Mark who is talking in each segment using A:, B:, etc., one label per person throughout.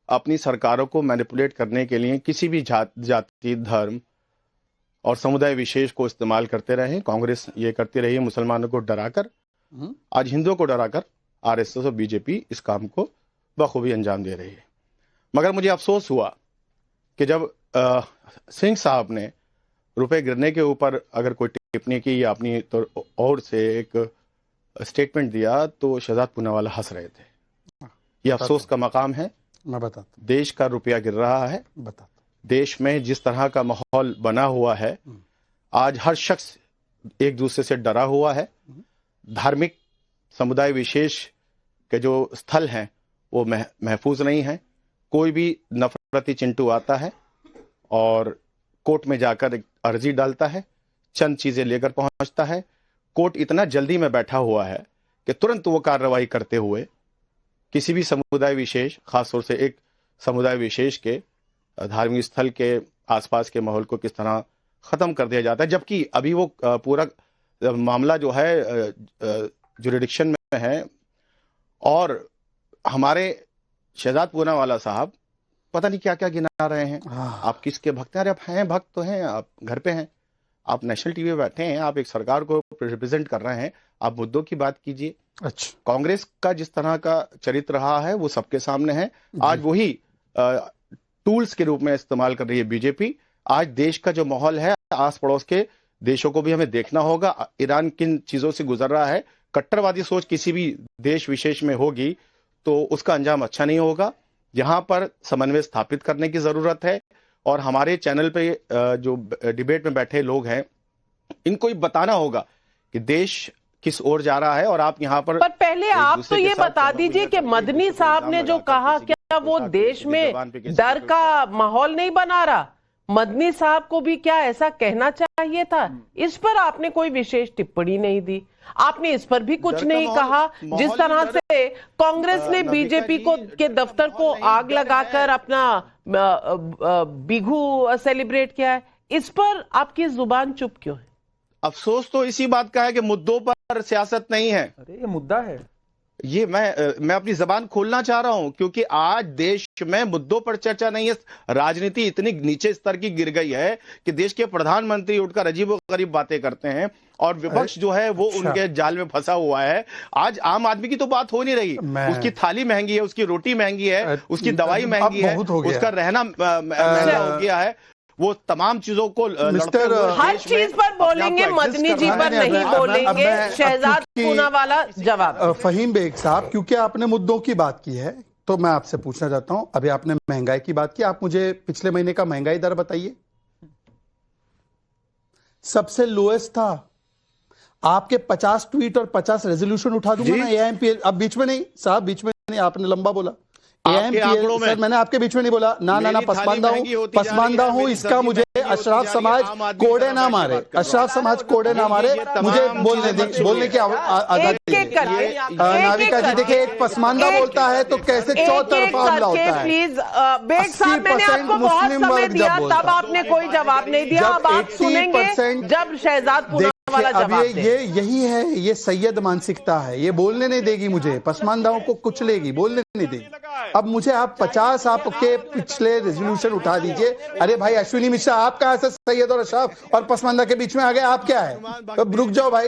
A: अपनी सरकारों को मैनिपुलेट करने के लिए किसी भी जाति, धर्म और समुदाय विशेष को इस्तेमाल करते रहे। कांग्रेस ये करती रही है, मुसलमानों को डराकर, आज हिंदुओं को डराकर आरएसएस और बीजेपी इस काम को बखूबी अंजाम दे रही है। मगर मुझे अफसोस हुआ कि जब सिंह साहब ने रुपए गिरने के ऊपर अगर कोई टिप्पणी की या अपनी तो और से एक स्टेटमेंट दिया तो शहजाद पूनावाला हंस रहे थे। ये अफसोस का मकाम है।
B: मैं बताता,
A: देश का रुपया गिर रहा है, देश में जिस तरह का माहौल बना हुआ है, आज हर शख्स एक दूसरे से डरा हुआ है। धार्मिक समुदाय विशेष के जो स्थल हैं वो महफूज नहीं है। कोई भी नफरती चिंटू आता है और कोर्ट में जाकर एक अर्जी डालता है, चंद चीजें लेकर पहुंचता है। कोर्ट इतना जल्दी में बैठा हुआ है कि तुरंत वो कार्रवाई करते हुए किसी भी समुदाय विशेष, खासतौर से एक समुदाय विशेष के धार्मिक स्थल के आसपास के माहौल को किस तरह खत्म कर दिया जाता है, जबकि अभी वो पूरा मामला जो है जुरिडिक्शन में है। और हमारे शहजाद पूनावाला साहब पता नहीं क्या क्या गिना रहे हैं। आप किसके भक्त हैं? अरे आप हैं भक्त तो हैं, आप घर पे हैं, आप नेशनल टीवी पे बैठे हैं, आप एक सरकार को रिप्रेजेंट कर रहे हैं, आप मुद्दों की बात कीजिए।
B: अच्छा,
A: कांग्रेस का जिस तरह का चरित्र रहा है वो सबके सामने है। आज वही टूल्स के रूप में इस्तेमाल कर रही है बीजेपी। आज देश का जो माहौल है, आस पड़ोस के देशों को भी हमें देखना होगा। ईरान किन चीजों से गुजर रहा है। कट्टरवादी सोच किसी भी देश विशेष में होगी तो उसका अंजाम अच्छा नहीं होगा। यहाँ पर समन्वय स्थापित करने की जरूरत है। और हमारे चैनल पे जो डिबेट में बैठे लोग हैं, इनको ही बताना होगा कि देश किस ओर जा रहा है। और आप यहाँ पर
C: पहले आप तो ये बता दीजिए कि मदनी साहब ने जो कहा, क्या वो देश में डर का माहौल नहीं बना रहा? मदनी साहब को भी क्या ऐसा कहना चाहिए था? इस पर आपने कोई विशेष टिप्पणी नहीं दी, आपने इस पर भी कुछ नहीं कहा। जिस तरह से कांग्रेस ने बीजेपी को के दफ्तर को आग लगाकर अपना बिहू सेलिब्रेट किया है, इस पर आपकी जुबान चुप क्यों है?
A: अफसोस तो इसी बात का है कि मुद्दों पर सियासत नहीं है।
B: अरे ये मुद्दा है,
A: ये मैं अपनी जबान खोलना चाह रहा हूं, क्योंकि आज देश में मुद्दों पर चर्चा नहीं है। राजनीति इतनी नीचे स्तर की गिर गई है कि देश के प्रधानमंत्री उठकर अजीबोगरीब बातें करते हैं और विपक्ष जो है वो उनके जाल में फंसा हुआ है। आज आम आदमी की तो बात हो नहीं रही। उसकी थाली महंगी है, उसकी रोटी महंगी है, उसकी दवाई महंगी है, उसका रहना महंगा हो गया है। वो तमाम चीजों को
C: हर चीज पर बोलेंगे, मदनी जी पर नहीं बोलेंगे। शहजाद पूनावाला जवाब।
B: फहीम बेग साहब, क्योंकि आपने मुद्दों की बात की है तो मैं आपसे पूछना चाहता हूं, अभी आपने महंगाई की बात की, आप मुझे पिछले महीने का महंगाई दर बताइए। सबसे लोएस्ट था। आपके 50 ट्वीट और 50 रेजोल्यूशन उठा दूंगा ना एआईएमपीएल। अब बीच में नहीं साहब, बीच में नहीं, आपने लंबा बोला। सर मैंने आपके बीच में नहीं बोला। ना पसमानदा हूं इसका मुझे अशराफ समाज कोड़े ना मारे, अशराफ समाज कोड़े ना मारे, मुझे बोलने की आजादी। नाविका जी देखिए, एक पसमानदा बोलता है तो कैसे चौतरफा हमला होता है।
C: प्लीज बेग साहब, मैंने आपको बहुत समय दिया, तब आपने कोई जवाब नहीं दिया। अब आप सुनेंगे जब शहजाद पूनावाला
B: अब यही है, ये सैयद मानसिकता है, ये बोलने नहीं देगी मुझे, पसमानदाओं को कुचलेगी, बोलने नहीं देगी। अब मुझे आप 50 आपके पिछले रेजोल्यूशन उठा दीजिए। अरे भाई अश्विनी मिश्रा, आप कहां से सैयद और अशराफ और पसमानदा के बीच में आ गए? आप क्या है? अब रुक जाओ भाई,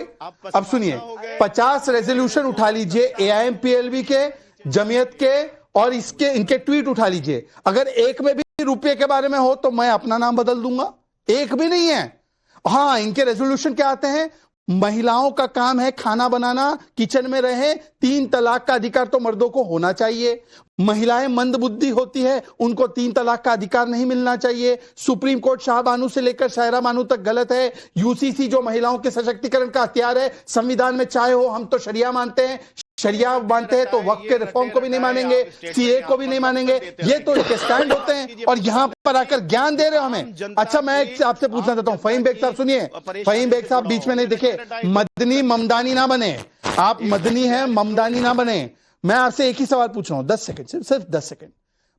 B: अब सुनिए। 50 रेजोल्यूशन उठा लीजिए एआईएमपीएलबी के, जमीयत के, और इनके ट्वीट उठा लीजिए। अगर एक में भी रुपये के बारे में हो तो मैं अपना नाम बदल दूंगा। एक भी नहीं है। हाँ, इनके रेजोल्यूशन क्या आते हैं? महिलाओं का काम है खाना बनाना, किचन में रहे, 3 तलाक का अधिकार तो मर्दों को होना चाहिए। महिलाएं मंदबुद्धि होती है, उनको 3 तलाक का अधिकार नहीं मिलना चाहिए। सुप्रीम कोर्ट शाहबानू से लेकर शायरा बानू तक गलत है। यूसीसी जो महिलाओं के सशक्तिकरण का हथियार है, संविधान में चाहे हो, हम तो शरिया मानते हैं, शरिया मानते हैं तो वक्त के रिफॉर्म को भी नहीं मानेंगे, सीए को भी नहीं मानेंगे। ये तो इनके स्टैंड होते हैं और यहाँ पर आकर ज्ञान दे रहे हो हमें। अच्छा, मैं आपसे पूछना चाहता हूँ, फहीम बेग साहब सुनिए। फहीम बेग साहब बीच में नहीं, देखिए मदनी ममदानी ना बने, आप मदनी हैं, ममदानी ना बने। मैं आपसे एक ही सवाल पूछ रहा हूं, 10 सेकंड, सिर्फ 10 सेकंड।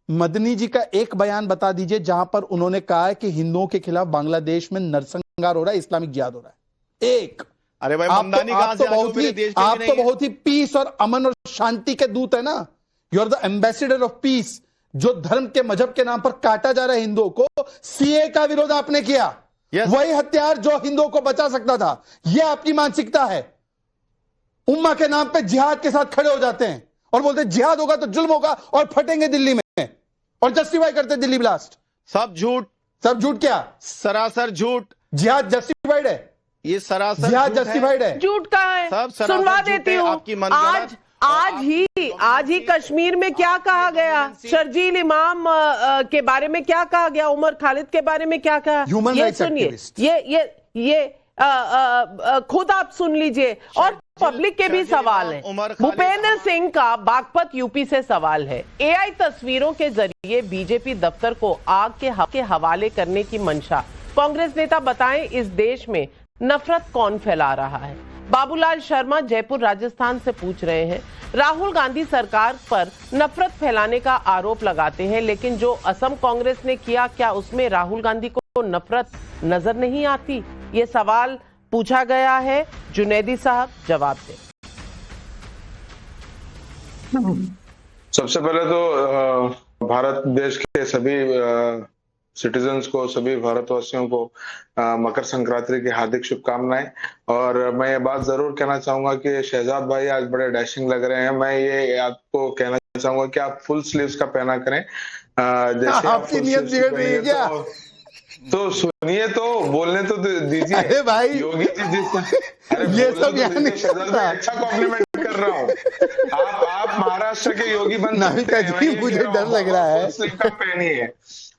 B: मदनी जी का एक बयान बता दीजिए जहां पर उन्होंने कहा है कि हिंदुओं के खिलाफ बांग्लादेश में नरसंहार हो रहा है, इस्लामिक जिहाद हो रहा है। एक।
A: अरे भाई, ममदानी कहां से
B: आप तो बहुत ही पीस और अमन और शांति के दूत है ना। You are the ambassador of peace. जो धर्म के मजहब के नाम पर काटा जा रहा है हिंदुओं को, सीए का विरोध आपने किया। वही हथियार जो हिंदुओं को बचा सकता था। यह आपकी मानसिकता है। उम्मा के नाम पे जिहाद के साथ खड़े हो जाते हैं और बोलते हैं जिहाद होगा तो जुल्म होगा और फटेंगे दिल्ली में, और जस्टिफाई करते हैं दिल्ली ब्लास्ट।
A: सब झूठ।
B: सब झूठ क्या?
A: सरासर झूठ।
B: जिहाद जस्टिफाइड है।
A: ये सरासर
B: जिहाद जस्टिफाइड है।
C: झूठ कहाँ है?
A: सब
C: सुनवा देती हूँ। आज ही कश्मीर में क्या कहा गया, शर्जील इमाम के बारे में क्या कहा गया, उमर खालिद के बारे में क्या कहा,
B: ह्यूमन
C: ये
B: राइट्स
C: सुनिए,
B: एक्टिविस्ट।
C: ये खुद आप सुन लीजिए। और पब्लिक के भी सवाल हैं। भूपेंद्र सिंह का बागपत यूपी से सवाल है। एआई तस्वीरों के जरिए बीजेपी दफ्तर को आग के हवाले करने की मंशा। कांग्रेस नेता बताएं, इस देश में नफरत कौन फैला रहा है? बाबूलाल शर्मा जयपुर राजस्थान से पूछ रहे हैं। राहुल गांधी सरकार पर नफरत फैलाने का आरोप लगाते हैं, लेकिन जो असम कांग्रेस ने किया, क्या उसमें राहुल गांधी को नफरत नजर नहीं आती? ये सवाल पूछा गया है। जुनैदी साहब जवाब दें।
D: सबसे पहले तो भारत देश के सभी सिटीजन्स को, सभी भारतवासियों को मकर संक्रांति की हार्दिक शुभकामनाएं। और मैं ये बात जरूर कहना चाहूंगा कि शहजाद भाई आज बड़े डैशिंग लग रहे हैं। मैं ये आपको कहना चाहूंगा कि आप फुल स्लीव्स का पहना करें। जैसे
B: आपकी नियत बिगड़ रही है क्या?
D: तो सुनिए, तो बोलने तो दीजिए।
B: अरे भाई
D: योगी जी
B: ये सब यहाँ नहीं चलता।
D: अच्छा कॉम्प्लीमेंट कर रहा हूँ। आप महाराष्ट्र के योगी बन
B: नाविका जी, मुझे डर लग रहा है।
D: पहनिए।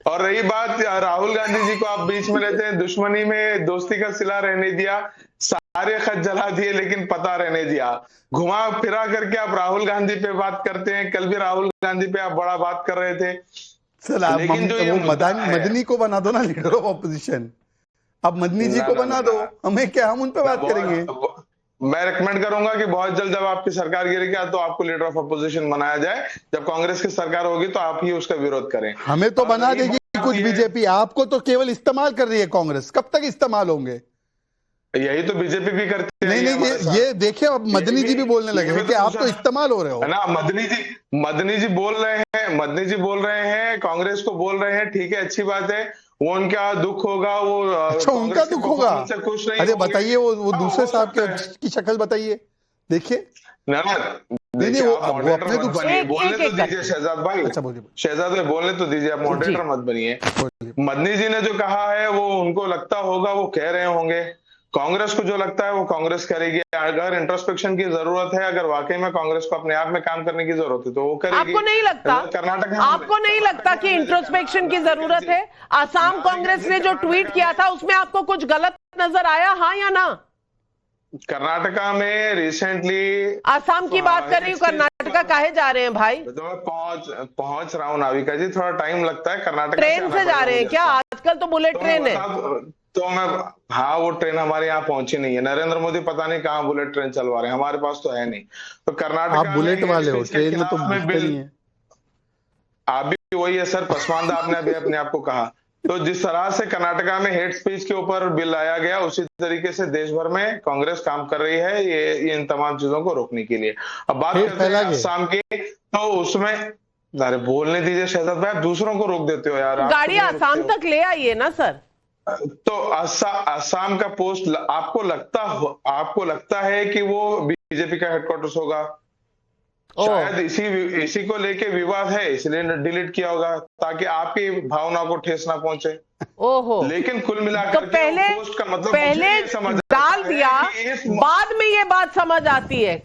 D: और रही बात राहुल गांधी जी को आप बीच में रहते हैं, दुश्मनी में दोस्ती का सिला रहने दिया, सारे खत जला दिए लेकिन पता रहने दिया। घुमा फिरा करके आप राहुल गांधी पे बात करते हैं। कल भी राहुल गांधी पे आप बड़ा बात कर रहे थे।
B: सर आप
D: लेकिन जो ये
B: मदनी को बना दो ना लीडर ऑफ ऑपोजिशन। अब मदनी जी को बना दो, हमें क्या, हम उन पे बात करेंगे।
D: मैं रिकमेंड करूंगा कि बहुत जल्द जब आपकी सरकार गिरेगी तो आपको लीडर ऑफ अपोजिशन बनाया जाए। जब कांग्रेस की सरकार होगी तो आप ही उसका विरोध करें।
B: हमें तो बना देगी कुछ बीजेपी, आपको तो केवल इस्तेमाल कर रही है कांग्रेस। कब तक इस्तेमाल होंगे?
D: यही तो बीजेपी भी करती है।
B: नहीं, ये देखिए, अब मदनी जी भी बोलने लगे हैं कि आप तो इस्तेमाल हो रहे हो
D: ना। मदनी जी बोल रहे हैं, कांग्रेस को बोल रहे हैं, ठीक है, अच्छी बात है। वो उनका दुख होगा, वो
B: अच्छा उनका दुख होगा।
D: खुश नहीं।
B: अरे बताइए, वो दूसरे साहब की शक्ल बताइए, देखिए।
D: नहीं,
B: वो अपने दुख
D: बोलने तो दीजिए शहजाद भाई।
B: अच्छा बोलिए।
D: शहजाद भाई बोलने तो दीजिए, आप मॉडरेटर मत बनिए। मदनी जी ने जो कहा है वो उनको लगता होगा, वो कह रहे होंगे। कांग्रेस को जो लगता है वो कांग्रेस करेगी। अगर इंट्रोस्पेक्शन की जरूरत है, अगर वाकई में कांग्रेस को अपने आप में काम करने की जरूरत है तो वो करेगी।
C: आपको नहीं लगता?
D: कर्नाटक
C: आपको नहीं लगता कि इंट्रोस्पेक्शन की जरूरत है? असम कांग्रेस ने जो ट्वीट किया था उसमें आपको कुछ गलत नजर आया, हाँ या ना?
D: कर्नाटका में रिसेंटली,
C: असम की बात कर रही हूँ, कर्नाटका काहे जा रहे हैं भाई?
D: तो मैं पहुंच रहा हूँ नाविका जी, थोड़ा टाइम लगता है। कर्नाटक
C: ट्रेन से जा रहे हैं क्या? आजकल तो बुलेट ट्रेन है।
D: तो मैं, हाँ, वो ट्रेन हमारे यहाँ पहुंची नहीं है। नरेंद्र मोदी पता नहीं कहाँ बुलेट ट्रेन चलवा रहे हैं, हमारे पास तो है नहीं। तो कर्नाटक,
B: आप बुलेट वाले हो, ट्रेन में तो नहीं है।
D: आप भी वही है सर, पसमानदा आपने अभी अपने आप को कहा। तो जिस तरह से कर्नाटका में हेट स्पीच के ऊपर बिल लाया गया, उसी तरीके से देश भर में कांग्रेस काम कर रही है ये इन तमाम चीजों को रोकने के लिए। अब बात करते हैं असम की, तो उसमें, अरे बोलने दीजिए शहजाद भाई, आप दूसरों को रोक देते हो यार।
C: गाड़ी असम तक ले आइए ना सर।
D: तो असम का पोस्ट आपको लगता है कि वो बीजेपी का हेडक्वार्टर्स होगा? शायद इसी को लेके विवाद है, इसलिए डिलीट किया होगा ताकि आपकी भावना को ठेस ना पहुंचे।
C: ओहो।
D: लेकिन कुल मिलाकर
C: तो पोस्ट का मतलब पहले डाल दिया, बाद में ये बात समझ आती है।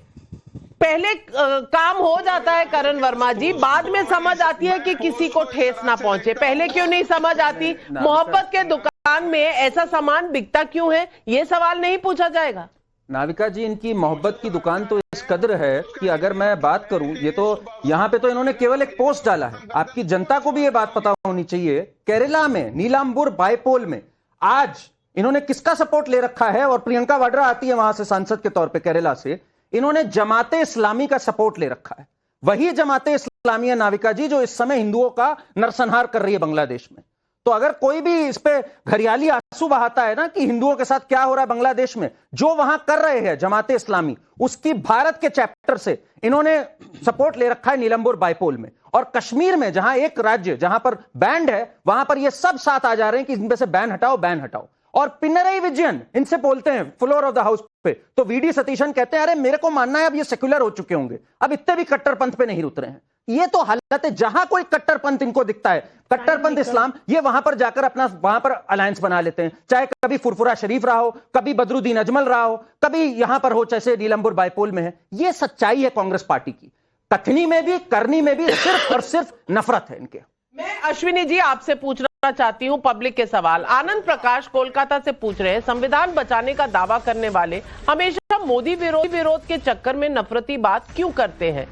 C: पहले काम हो जाता है करण वर्मा जी, बाद में समझ आती है कि किसी को ठेस ना पहुंचे। पहले क्यों नहीं समझ आती? मोहब्बत के दुकान में ऐसा सामान बिकता क्यों है, ये सवाल नहीं पूछा जाएगा?
E: नाविका जी, इनकी मोहब्बत की दुकान तो इस कदर है कि अगर मैं बात करूं, ये तो यहाँ पे तो इन्होंने केवल एक पोस्ट डाला है। आपकी जनता को भी ये बात पता होनी चाहिए, केरला में नीलांबुर बायपोल में आज इन्होंने किसका सपोर्ट ले रखा है? और प्रियंका वाड्रा आती है वहां से सांसद के तौर पर केरला से। इन्होंने जमाते इस्लामी का सपोर्ट ले रखा है। वही जमाते इस्लामी है नाविका जी जो इस समय हिंदुओं का नरसंहार कर रही है बांग्लादेश में। तो अगर कोई भी इस पे घरियाली आंसू बहाता है ना कि हिंदुओं के साथ क्या हो रहा है बांग्लादेश में, जो वहां कर रहे हैं जमाते इस्लामी, उसकी भारत के चैप्टर से इन्होंने सपोर्ट ले रखा है नीलमपुर बाइपोल में। और कश्मीर में जहां एक राज्य जहां पर बैंड है, वहां पर ये सब साथ आ जा रहे हैं कि इनमें से बैन हटाओ, बैन हटाओ। और पिनरई विजयन इनसे बोलते हैं फ्लोर ऑफ द हाउस पे, तो वीडी सतीशन कहते हैं अरे मेरे को मानना है अब ये सेक्युलर हो चुके होंगे, अब इतने भी कट्टरपंथ पे नहीं उतरे हैं। ये तो हालत है, जहां कोई कट्टरपंथ इनको दिखता है, कट्टरपंथ इस्लाम, ये वहां पर जाकर अपना वहां पर अलायंस बना लेते हैं। चाहे कभी फुरफुरा शरीफ रहा हो, कभी बदरुद्दीन अजमल रहा हो, कभी यहां पर हो जैसे नीलमपुर बाइपोल में है। ये सच्चाई है कांग्रेस पार्टी की, कथनी में भी करनी में भी सिर्फ और सिर्फ नफरत है इनके।
C: मैं अश्विनी जी आपसे पूछना चाहती हूं पब्लिक के सवाल। आनंद प्रकाश कोलकाता से पूछ रहे हैं, संविधान बचाने का दावा करने वाले हमेशा मोदी विरोध के चक्कर में नफरती बात क्यों करते हैं?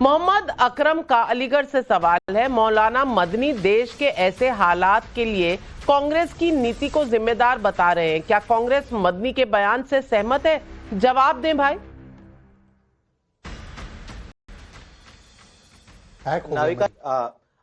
C: मोहम्मद अकरम का अलीगढ़ से सवाल है, मौलाना मदनी देश के ऐसे हालात के लिए कांग्रेस की नीति को जिम्मेदार बता रहे हैं, क्या कांग्रेस मदनी के बयान से सहमत है? जवाब दें भाई।
F: नाविका,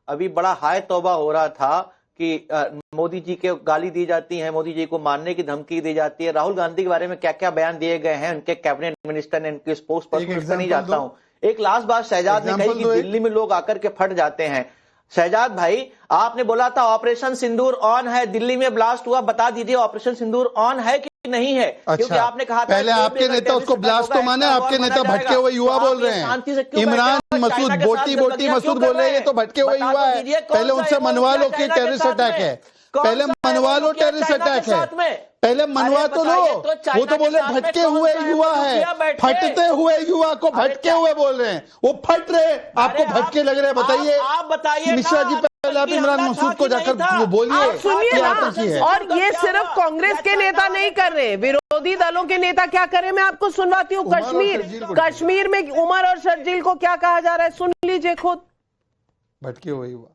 F: अभी बड़ा हाय तौबा हो रहा था कि मोदी जी के गाली दी जाती है, मोदी जी को मारने की धमकी दी जाती है। राहुल गांधी के बारे में क्या क्या बयान दिए गए हैं उनके कैबिनेट मिनिस्टर ने, उनके स्पोक्स पर्सन, उस पर नहीं जाता हूं। एक लास्ट बात शहजाद ने कही कि दिल्ली में लोग आकर के फट जाते हैं। शहजाद भाई, आपने बोला था ऑपरेशन सिंदूर ऑन है, दिल्ली में ब्लास्ट हुआ, बता दीजिए ऑपरेशन सिंदूर ऑन है कि नहीं है? क्योंकि आपने कहा था
B: पहले आपके नेता उसको ब्लास्ट तो माने, आपके नेता भटके हुए युवा बोल रहे हैं। इमरान मसूद बोटी बोटी मसूद बोल रहे हैं, ये तो भटके हुए युवा है। पहले उनसे मनवा लो कि टेररिस्ट अटैक है, पहले मनवा लो टेररिस्ट अटैक है, पहले मनवा तो लो। वो तो बोले भटके हुए युवा है, फटते हुए युवा को भटके हुए बोल रहे हैं, वो फट रहे, आपको भटके लग रहे हैं। बताइए,
F: आप बताइए
B: मिश्रा जी, पहले आप इमरान मसूद को जाकर बोलिए।
C: सुनिए ना, और ये सिर्फ कांग्रेस के नेता नहीं कर रहे, विरोधी दलों के नेता क्या कर रहे, मैं आपको सुनवाती हूँ। कश्मीर में उमर और शर्जील को क्या कहा जा रहा है, सुन लीजिए खुद।
B: भटके हुए युवा